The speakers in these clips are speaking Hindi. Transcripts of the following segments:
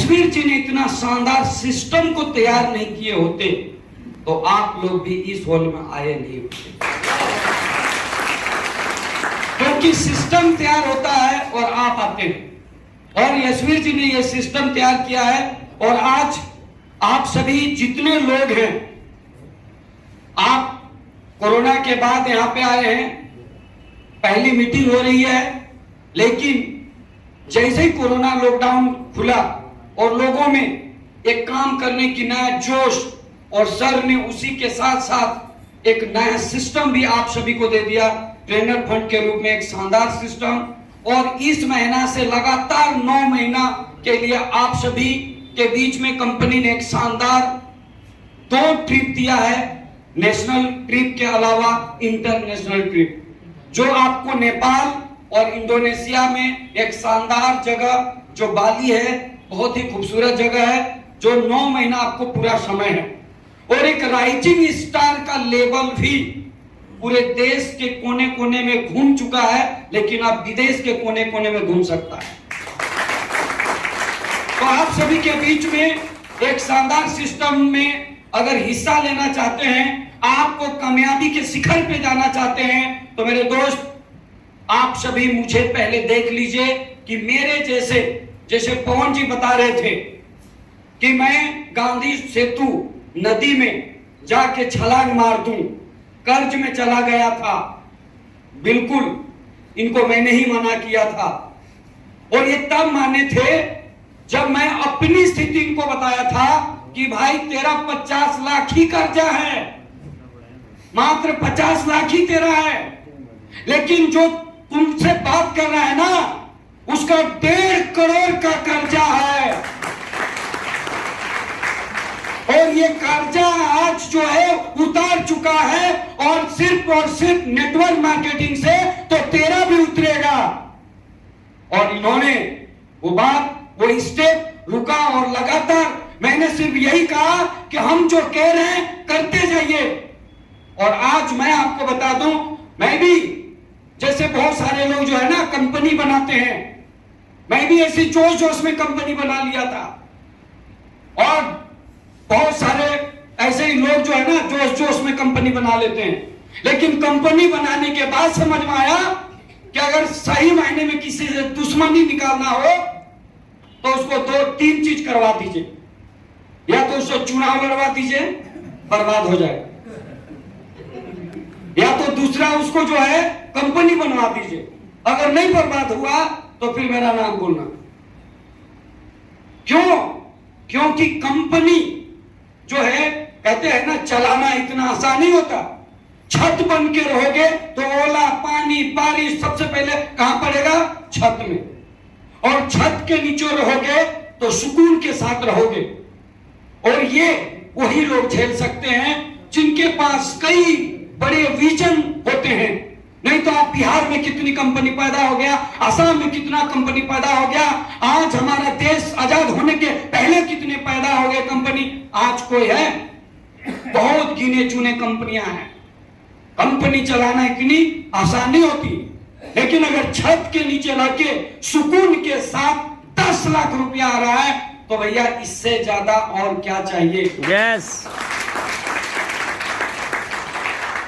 यशवीर जी ने इतना शानदार सिस्टम को तैयार नहीं किए होते तो आप लोग भी इस हॉल में आए नहीं होते, क्योंकि सिस्टम तैयार होता है और आप आते हैं। और यशवीर जी ने यह सिस्टम तैयार किया है और आज आप सभी जितने लोग हैं, आप कोरोना के बाद यहां पे आए हैं, पहली मीटिंग हो रही है, लेकिन जैसे ही कोरोना लॉकडाउन खुला और लोगों में एक काम करने की नया जोश, और सर ने उसी के साथ साथ एक नया सिस्टम भी आप सभी को दे दिया, ट्रेनर फंड के रूप में एक शानदार सिस्टम। और इस महीना से लगातार 9 महीना के लिए आप सभी के बीच में कंपनी ने एक शानदार 2 ट्रिप दिया है, नेशनल ट्रिप के अलावा इंटरनेशनल ट्रिप, जो आपको नेपाल और इंडोनेशिया में एक शानदार जगह जो बाली है, बहुत ही खूबसूरत जगह है, जो 9 महीना आपको पूरा समय है, और एक राइजिंग स्टार का लेवल भी पूरे देश के कोने कोने में घूम चुका है, लेकिन अब विदेश के कोने कोने में घूम सकता है। तो आप सभी के बीच में एक शानदार सिस्टम में अगर हिस्सा लेना चाहते हैं, आपको कामयाबी के शिखर पे जाना चाहते हैं, तो मेरे दोस्त आप सभी मुझे पहले देख लीजिए कि मेरे जैसे पवन जी बता रहे थे कि मैं गांधी सेतु नदी में जाके छलांग मार दूं, कर्ज में चला गया था, बिल्कुल इनको मैंने ही मना किया था। और ये तब माने थे जब मैं अपनी स्थिति इनको बताया था कि भाई तेरा 50 लाख ही कर्जा है, मात्र 50 लाख ही तेरा है, लेकिन जो तुमसे बात कर रहा है ना, उसका 1.5 करोड़ का कर्जा है। और ये कर्जा आज जो है उतार चुका है, और सिर्फ नेटवर्क मार्केटिंग से तो तेरा भी उतरेगा। और इन्होंने वो बात, वो स्टेप रुका, और लगातार मैंने सिर्फ यही कहा कि हम जो कह रहे हैं करते जाइए। और आज मैं आपको बता दूं, मैं भी जैसे बहुत सारे लोग जो है ना कंपनी बनाते हैं, मैं भी ऐसी जोश में कंपनी बना लिया था, और बहुत सारे ऐसे ही लोग जो है ना जोश में कंपनी बना लेते हैं, लेकिन कंपनी बनाने के बाद समझ में आया कि अगर सही मायने में किसी से दुश्मनी निकालना हो तो उसको 2-3 चीज करवा दीजिए, या तो उसको चुनाव लड़वा दीजिए, बर्बाद हो जाए, या तो दूसरा उसको जो है कंपनी बनवा दीजिए, अगर नहीं बर्बाद हुआ तो फिर मेरा नाम बोलना। क्यों? क्योंकि कंपनी जो है, कहते हैं ना, चलाना इतना आसान नहीं होता। छत बन के रहोगे तो ओला, पानी, बारिश सबसे पहले कहां पड़ेगा? छत में। और छत के नीचे रहोगे तो सुकून के साथ रहोगे। और ये वही लोग झेल सकते हैं जिनके पास कई बड़े विजन होते हैं। नहीं तो आप बिहार में कितनी कंपनी पैदा हो गया, असम में कितना कंपनी पैदा हो गया, आज हमारा देश आजाद होने के पहले कितने पैदा हो गए कंपनी, आज कोई है? बहुत गिने चुने कंपनियां हैं। कंपनी चलाना इतनी आसान नहीं होती, लेकिन अगर छत के नीचे रखे सुकून के साथ 10 लाख रुपया आ रहा है तो भैया इससे ज्यादा और क्या चाहिए? यस।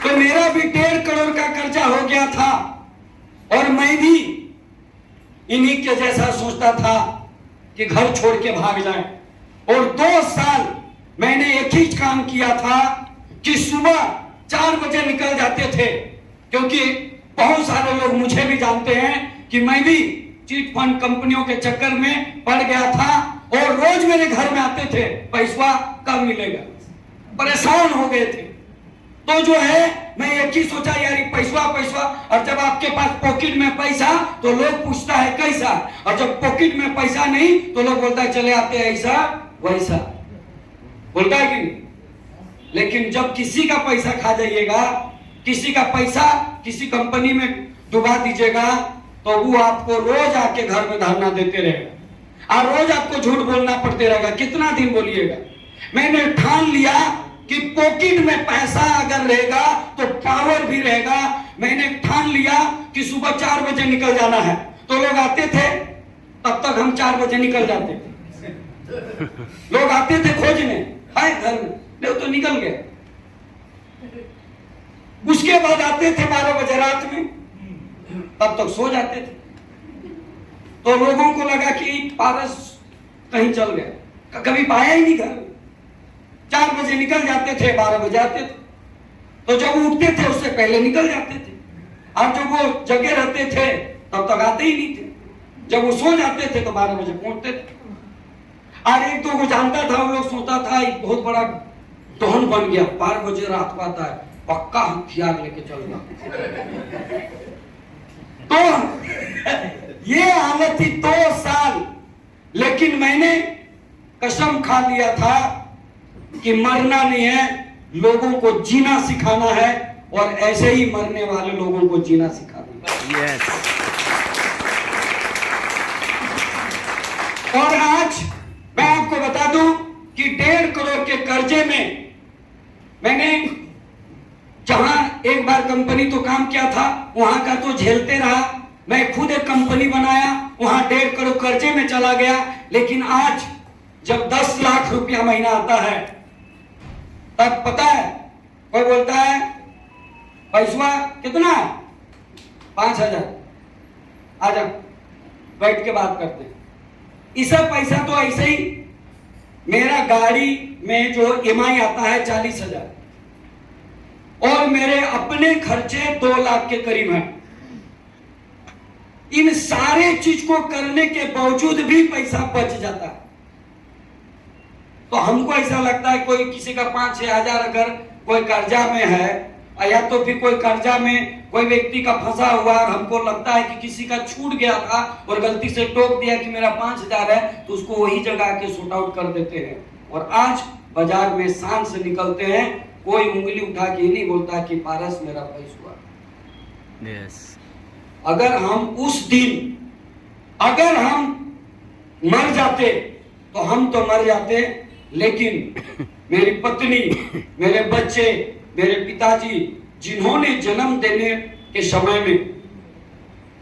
तो मेरा भी 1.5 करोड़ का कर्जा हो गया था, और मैं भी इन्हीं के जैसा सोचता था कि घर छोड़ के भाग जाए। और 2 साल मैंने एक ही काम किया था कि सुबह 4 बजे निकल जाते थे, क्योंकि बहुत सारे लोग मुझे भी जानते हैं कि मैं भी चिट फंड कंपनियों के चक्कर में पड़ गया था, और रोज मेरे घर में आते थे, पैसा कब मिलेगा, परेशान हो गए थे। तो जो है मैं एक ही सोचा, यार पैसा, और जब आपके पास पॉकेट में पैसा तो लोग पूछता है कैसा, और जब पॉकेट में पैसा नहीं तो लोग बोलता है चले आते हैं ऐसा वैसा, बोलता है कि नहीं? लेकिन जब किसी का पैसा खा जाइएगा, किसी का पैसा किसी कंपनी में डुबा दीजिएगा, तो वो आपको रोज आके घर में धरना देते रहेगा, और रोज आपको झूठ बोलना पड़ते रहेगा। कितना दिन बोलिएगा? मैंने ठान लिया कि पॉकेट में पैसा अगर रहेगा तो पावर भी रहेगा। मैंने ठान लिया कि सुबह 4 बजे निकल जाना है, तो लोग आते थे, तब तक हम 4 बजे निकल जाते थे। लोग आते थे खोजने, हाय घर में, नहीं तो निकल गए। उसके बाद आते थे 12 बजे रात में, तब तक सो जाते थे। तो लोगों को लगा कि पारस कहीं चल गया, कभी पाया ही नहीं घर में। 4 बजे निकल जाते थे, 12 बजे आते थे। तो जब वो उठते थे उससे पहले निकल जाते थे। अब जब वो जगे रहते थे तब तक आते ही नहीं थे। जब वो सो जाते थे तो 12 बजे पहुंचते थे। और एक दो को जानता था, वो लोग सोता था, एक बहुत बड़ा टोहन बन गया, 12 बजे रात को आता है, पक्का हथियार लेके चलना। तो ये हालत थी 2 साल। लेकिन मैंने कसम खा लिया था कि मरना नहीं है, लोगों को जीना सिखाना है, और ऐसे ही मरने वाले लोगों को जीना सिखाना है। यस। और आज मैं आपको बता दूं कि 1.5 करोड़ के कर्जे में मैंने जहां एक बार कंपनी तो काम किया था, वहां का तो झेलते रहा। मैं खुद एक कंपनी बनाया, वहां 1.5 करोड़ कर्जे में चला गया। लेकिन आज जब 10 लाख रुपया महीना आता है, तब पता है कोई बोलता है पैसा कितना है, 5,000, आजा बैठ के बात करते हैं। इसका पैसा तो ऐसे ही, मेरा गाड़ी में जो EMI आता है 40,000, और मेरे अपने खर्चे 2 लाख के करीब हैं। इन सारे चीज को करने के बावजूद भी पैसा बच जाता है। तो हमको ऐसा लगता है कोई किसी का 5-6 हजार अगर कोई कर्जा में है, या तो फिर कोई कर्जा में कोई व्यक्ति का फंसा हुआ, और हमको लगता है कि किसी का छूट गया था और गलती से टोक दिया कि मेरा 5,000 है, तो उसको वही जगह के शूट आउट कर देते हैं। और आज बाजार में शान से निकलते हैं, कोई उंगली उठा के ही नहीं बोलता कि पारस मेरा पैसा। यस। अगर हम उस दिन अगर हम मर जाते तो हम तो मर जाते, लेकिन मेरी पत्नी, मेरे बच्चे, मेरे पिताजी, जिन्होंने जन्म देने के समय में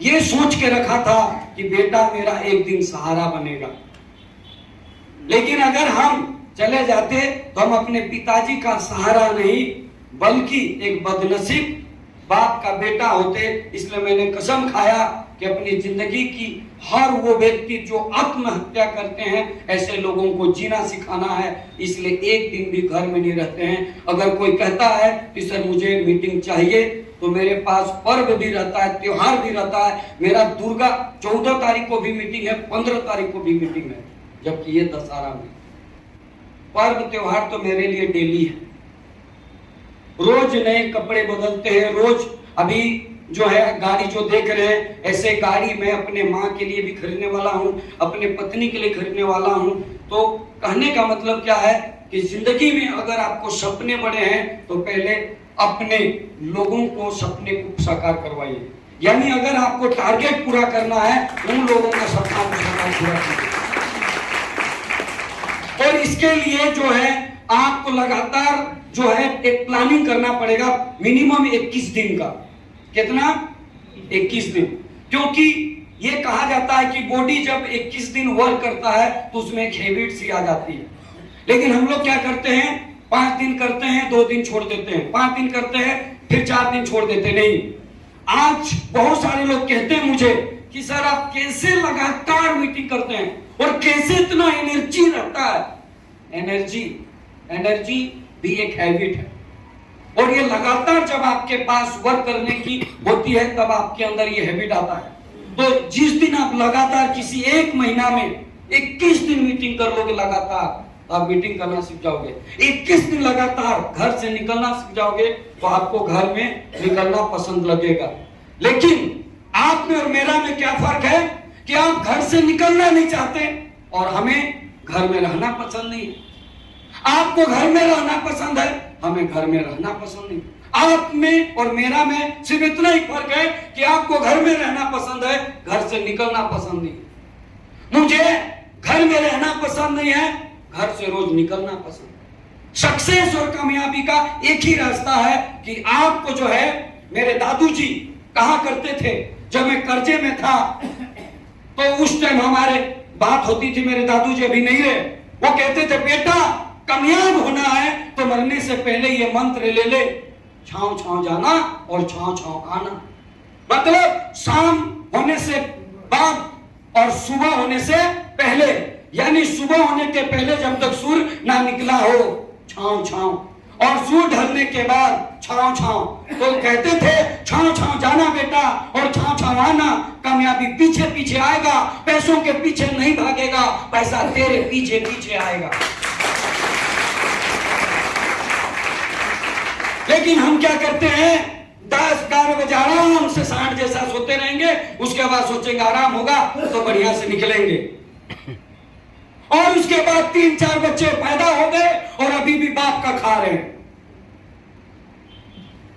ये सोच के रखा था कि बेटा मेरा एक दिन सहारा बनेगा, लेकिन अगर हम चले जाते तो हम अपने पिताजी का सहारा नहीं बल्कि एक बदनसीब बाप का बेटा होते। इसलिए मैंने कसम खाया कि अपनी जिंदगी की हर वो व्यक्ति जो आत्महत्या करते हैं, ऐसे लोगों को जीना सिखाना है। इसलिए एक दिन भी घर में नहीं रहते हैं। अगर कोई कहता है कि सर मुझे मीटिंग चाहिए, तो मेरे पास पर्व भी रहता है, त्योहार भी रहता है। मेरा दुर्गा 14 तारीख को भी मीटिंग है, 15 तारीख को भी मीटिंग है, जबकि ये दशहरा में। पर्व त्योहार तो मेरे लिए डेली है। रोज नए कपड़े बदलते हैं, रोज अभी जो है गाड़ी जो देख रहे हैं, ऐसे गाड़ी मैं अपने माँ के लिए भी खरीदने वाला हूँ, अपने पत्नी के लिए खरीदने वाला हूँ। तो कहने का मतलब क्या है कि जिंदगी में अगर आपको सपने बड़े हैं तो पहले अपने लोगों को सपने को साकार करवाइए। यानी अगर आपको टारगेट पूरा करना है, उन लोगों का सपना को साकार पूरा कीजिए। और इसके लिए जो है आपको लगातार जो है एक प्लानिंग करना पड़ेगा, मिनिमम 21 दिन का। कितना? 21 दिन। क्योंकि ये कहा जाता है कि बॉडी जब 21 दिन वर्क करता है तो उसमें एक हैबिट सी आ जाती है। लेकिन हम लोग क्या करते हैं, 5 दिन करते हैं, 2 दिन छोड़ देते हैं, 5 दिन करते हैं, फिर 4 दिन छोड़ देते नहीं। आज बहुत सारे लोग कहते हैं मुझे कि सर आप कैसे लगातार मीटिंग करते हैं और कैसे इतना एनर्जी रहता है। एनर्जी भी एक हैबिट है, और ये लगातार जब आपके पास वर्क करने की होती है तब आपके अंदर ये हैबिट आता है। तो जिस दिन आप लगातार किसी एक महीना में 21 दिन मीटिंग कर लोगे लगातार, तो आप मीटिंग करना सीख जाओगे। 21 दिन लगातार घर से निकलना सीख जाओगे तो आपको घर में निकलना पसंद लगेगा। लेकिन आप में और मेरा में क्या फर्क है कि आप घर से निकलना नहीं चाहते और हमें घर में रहना पसंद नहीं। आपको घर में रहना पसंद है, हमें घर में रहना पसंद नहीं। आप में और मेरा में सिर्फ इतना ही फर्क है कि आपको घर में रहना पसंद है, घर से निकलना पसंद नहीं। मुझे घर में रहना पसंद नहीं है, घर से रोज निकलना पसंद है। सक्सेस और कामयाबी का एक ही रास्ता है कि आपको जो है, मेरे दादूजी कहा करते थे जब मैं कर्जे में था, तो उस टाइम हमारे बात होती थी, मेरे दादूजी अभी नहीं रहे, वो कहते थे बेटा कामयाब होना है तो मरने से पहले ये मंत्र ले ले, छांव छांव जाना और छांव छांव आना। मतलब शाम होने से बाद और सुबह होने से पहले, यानी सुबह होने के पहले जब तक सूर्य ना निकला हो छांव छांव, और सूर्य ढलने के बाद छांव छांव। तो कहते थे छांव छांव जाना बेटा और छांव छांव आना, कामयाबी पीछे पीछे आएगा, पैसों के पीछे नहीं भागेगा, पैसा तेरे पीछे पीछे आएगा। लेकिन हम क्या करते हैं, 10-11 बजे आराम से 60 जैसा सोते रहेंगे, उसके बाद सोचेंगे आराम होगा तो बढ़िया से निकलेंगे, और उसके बाद 3-4 बच्चे पैदा हो गए और अभी भी बाप का खा रहे हैं।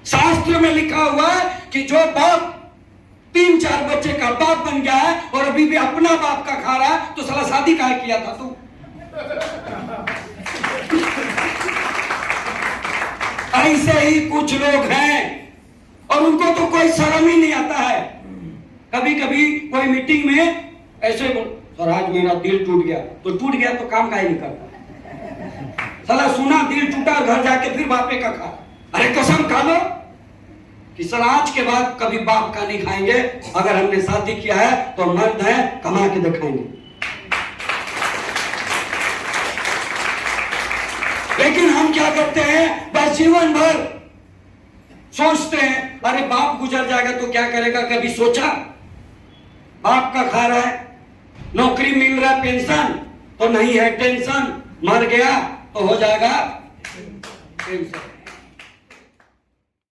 शास्त्र में लिखा हुआ है कि जो बाप 3-4 बच्चे का बाप बन गया है और अभी भी अपना बाप का खा रहा है, तो साला शादी काहे किया था तू? ऐसे ही कुछ लोग हैं और उनको तो कोई शर्म ही नहीं आता है। कभी कभी कोई मीटिंग में ऐसे सर आज मेरा दिल टूट गया, तो टूट गया तो काम काहे नहीं करता? साला सुना दिल टूटा, घर जाके फिर बापे का खा। अरे कसम खा लो कि सर आज के बाद कभी बाप का नहीं खाएंगे, अगर हमने शादी किया है तो मर्द है, कमा के दिखाएंगे। लेकिन हम क्या करते हैं, बस जीवन भर सोचते हैं अरे बाप गुजर जाएगा तो क्या करेगा। कभी सोचा बाप का खा रहा है, नौकरी मिल रहा है, पेंशन तो नहीं है, टेंशन, मर गया तो हो जाएगा टेंशन।